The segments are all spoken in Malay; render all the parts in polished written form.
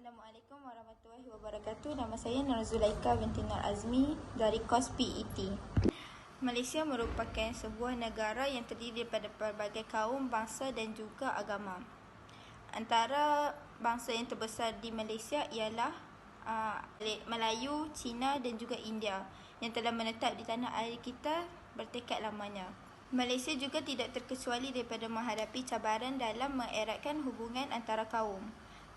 Assalamualaikum warahmatullahi wabarakatuh. Nama saya Nur Zulaika binti Nur Azmi dari kos PET. Malaysia merupakan sebuah negara yang terdiri daripada pelbagai kaum, bangsa dan juga agama. Antara bangsa yang terbesar di Malaysia ialah Melayu, Cina dan juga India yang telah menetap di tanah air kita bertekad lamanya. Malaysia juga tidak terkecuali daripada menghadapi cabaran dalam mengeratkan hubungan antara kaum.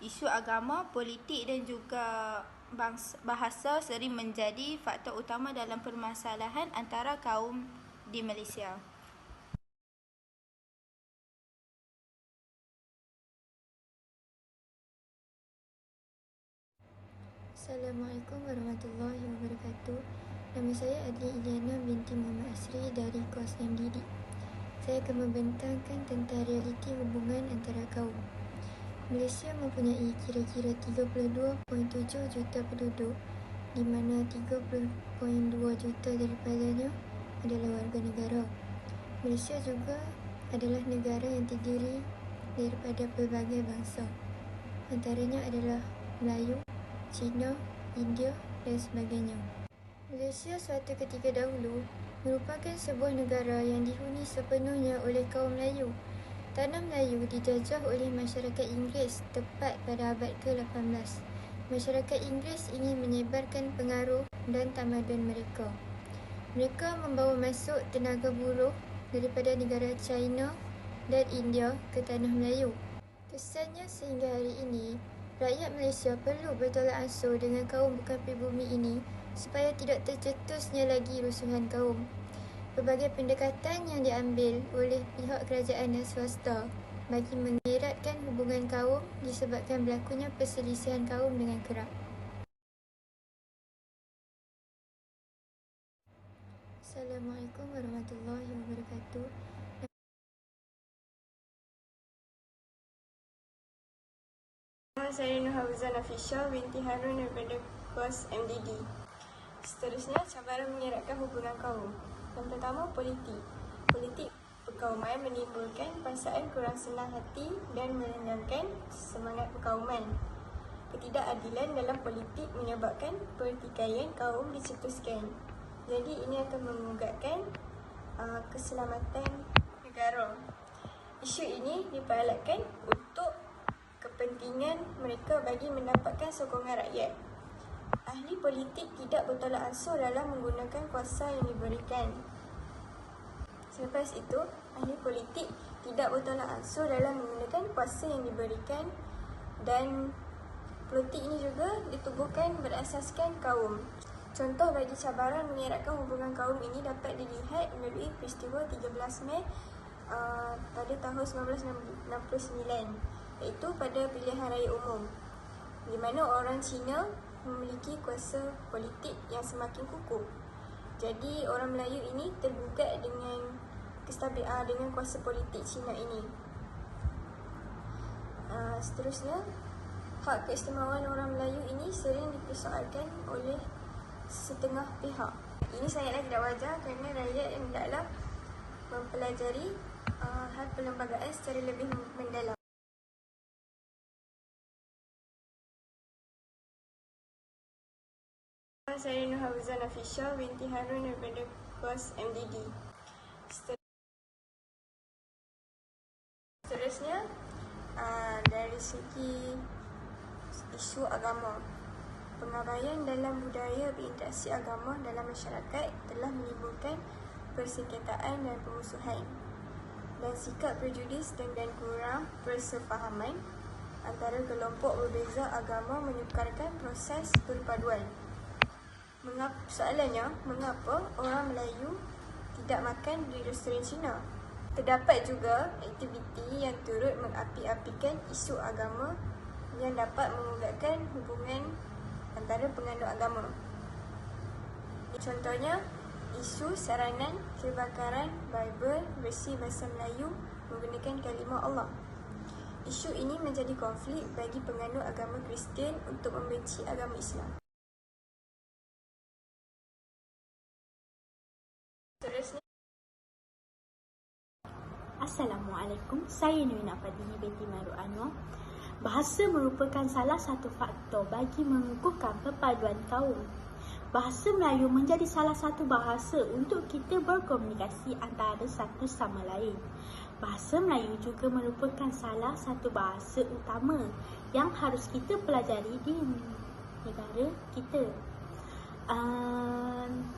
Isu agama, politik dan juga bahasa sering menjadi faktor utama dalam permasalahan antara kaum di Malaysia. Assalamualaikum warahmatullahi wabarakatuh. Nama saya Adli Iliana binti Muhammad Asri dari kos MDD. Saya akan membentangkan tentang realiti hubungan antara kaum. Malaysia mempunyai kira-kira 32.7 juta penduduk, di mana 30.2 juta daripadanya adalah warga negara. Malaysia juga adalah negara yang terdiri daripada pelbagai bangsa. Antaranya adalah Melayu, Cina, India dan sebagainya. Malaysia suatu ketika dahulu merupakan sebuah negara yang dihuni sepenuhnya oleh kaum Melayu. Tanah Melayu dijajah oleh masyarakat Inggeris tepat pada abad ke-18. Masyarakat Inggeris ingin menyebarkan pengaruh dan tamadun mereka. Mereka membawa masuk tenaga buruh daripada negara China dan India ke tanah Melayu. Kesannya sehingga hari ini, rakyat Malaysia perlu bertolak ansur dengan kaum bukan pribumi ini supaya tidak tercetusnya lagi rusuhan kaum. Pelbagai pendekatan yang diambil oleh pihak kerajaan dan swasta bagi mengeratkan hubungan kaum disebabkan berlakunya perselisihan kaum dengan kerap. Assalamualaikum warahmatullahi wabarakatuh. Nama saya Nurhafizah Nafisha binti Harun daripada kos MDD. Seterusnya, cabaran mengeratkan hubungan kaum. Yang pertama, politik. Politik perkauman menimbulkan perasaan kurang senang hati dan merendahkan semangat perkauman. Ketidakadilan dalam politik menyebabkan pertikaian kaum dicetuskan. Jadi ini akan mengugatkan keselamatan negara. Isu ini diperalatkan untuk kepentingan mereka bagi mendapatkan sokongan rakyat. Ahli politik tidak bertolak ansur dalam menggunakan kuasa yang diberikan. Selepas itu, ahli politik tidak bertolak ansur dalam menggunakan kuasa yang diberikan dan politik ini juga ditubuhkan berasaskan kaum. Contoh bagi cabaran mengeratkan hubungan kaum ini dapat dilihat melalui peristiwa 13 Mei pada tahun 1969, iaitu pada pilihan raya umum, di mana orang Cina memiliki kuasa politik yang semakin kukuh. Jadi orang Melayu ini tergugat dengan dengan kuasa politik Cina ini. Seterusnya, hak keistimewaan orang Melayu ini sering dipersoalkan oleh setengah pihak. Ini sangatlah tidak wajar kerana rakyat hendaklah mempelajari hal perlembagaan secara lebih mendalam. Saya Nurhafizah Nafisha binti Harun daripada kos MDD. Seterusnya, dari segi isu agama, pengabaian dalam budaya berinteraksi agama dalam masyarakat telah menimbulkan persengketaan dan permusuhan, dan sikap prejudis dan kurang persefahaman antara kelompok berbeza agama menyukarkan proses perpaduan. Soalannya, mengapa orang Melayu tidak makan di restoran Cina? Terdapat juga aktiviti yang turut mengapi-apikan isu agama yang dapat mengugatkan hubungan antara penganut agama. Contohnya, isu saranan kebakaran Bible versi bahasa Melayu menggunakan kalimah Allah. Isu ini menjadi konflik bagi penganut agama Kristian untuk membenci agama Islam. Assalamualaikum, saya Nuina Fadli binti Maruk Anwar. Bahasa merupakan salah satu faktor bagi mengukuhkan perpaduan kaum. Bahasa Melayu menjadi salah satu bahasa untuk kita berkomunikasi antara satu sama lain. Bahasa Melayu juga merupakan salah satu bahasa utama yang harus kita pelajari di negara kita.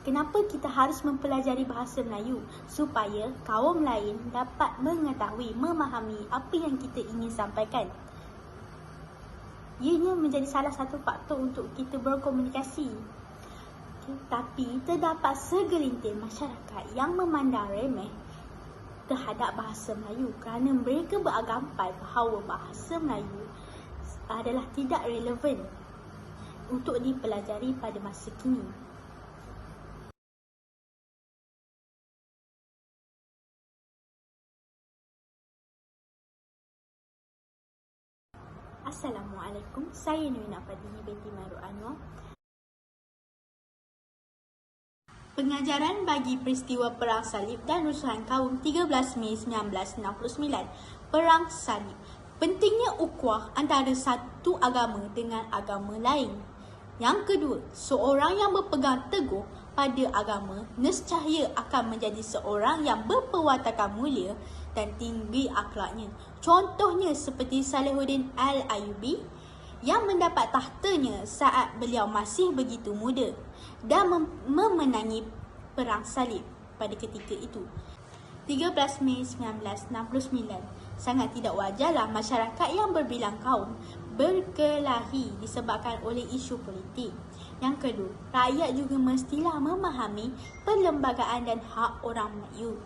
Kenapa kita harus mempelajari bahasa Melayu? Supaya kaum lain dapat mengetahui, memahami apa yang kita ingin sampaikan. Ianya menjadi salah satu faktor untuk kita berkomunikasi. Tapi terdapat segelintir masyarakat yang memandang remeh terhadap bahasa Melayu kerana mereka beranggapan bahawa bahasa Melayu adalah tidak relevan untuk dipelajari pada masa kini. Assalamualaikum, saya Nuina Fadli binti Maruk Anwar. Pengajaran bagi peristiwa Perang Salib dan Rusuhan Kaum 13 Mei 1969. Perang Salib. Pentingnya ukhuwah antara satu agama dengan agama lain. Yang kedua, seorang yang berpegang teguh pada agama nescaya akan menjadi seorang yang berperwatakan mulia dan tinggi akhlaknya. Contohnya seperti Salahuddin Al-Ayyubi yang mendapat tahtanya saat beliau masih begitu muda dan memenangi Perang Salib pada ketika itu. 13 Mei 1969. Sangat tidak wajarlah masyarakat yang berbilang kaum berkelahi disebabkan oleh isu politik. Yang kedua, rakyat juga mestilah memahami perlembagaan dan hak orang Melayu.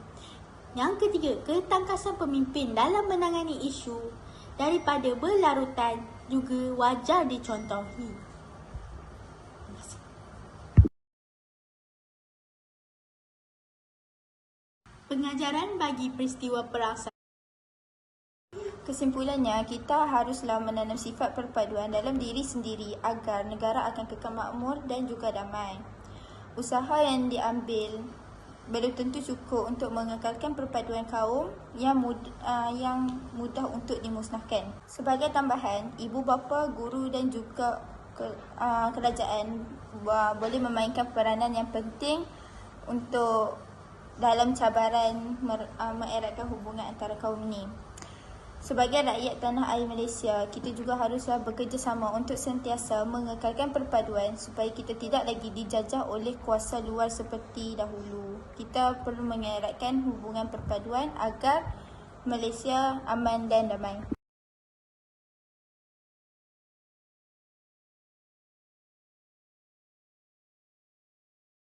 Yang ketiga, ketangkasan pemimpin dalam menangani isu daripada berlarutan juga wajar dicontohi. Terima kasih. Pengajaran bagi peristiwa Perang Salib. Kesimpulannya, kita haruslah menanam sifat perpaduan dalam diri sendiri agar negara akan kekal makmur dan juga damai. Usaha yang diambil belum tentu cukup untuk mengekalkan perpaduan kaum yang mudah untuk dimusnahkan. Sebagai tambahan, ibu bapa, guru dan juga kerajaan boleh memainkan peranan yang penting untuk dalam cabaran mengeratkan hubungan antara kaum ini. Sebagai rakyat tanah air Malaysia, kita juga haruslah bekerjasama untuk sentiasa mengekalkan perpaduan supaya kita tidak lagi dijajah oleh kuasa luar seperti dahulu. Kita perlu mengeratkan hubungan perpaduan agar Malaysia aman dan damai.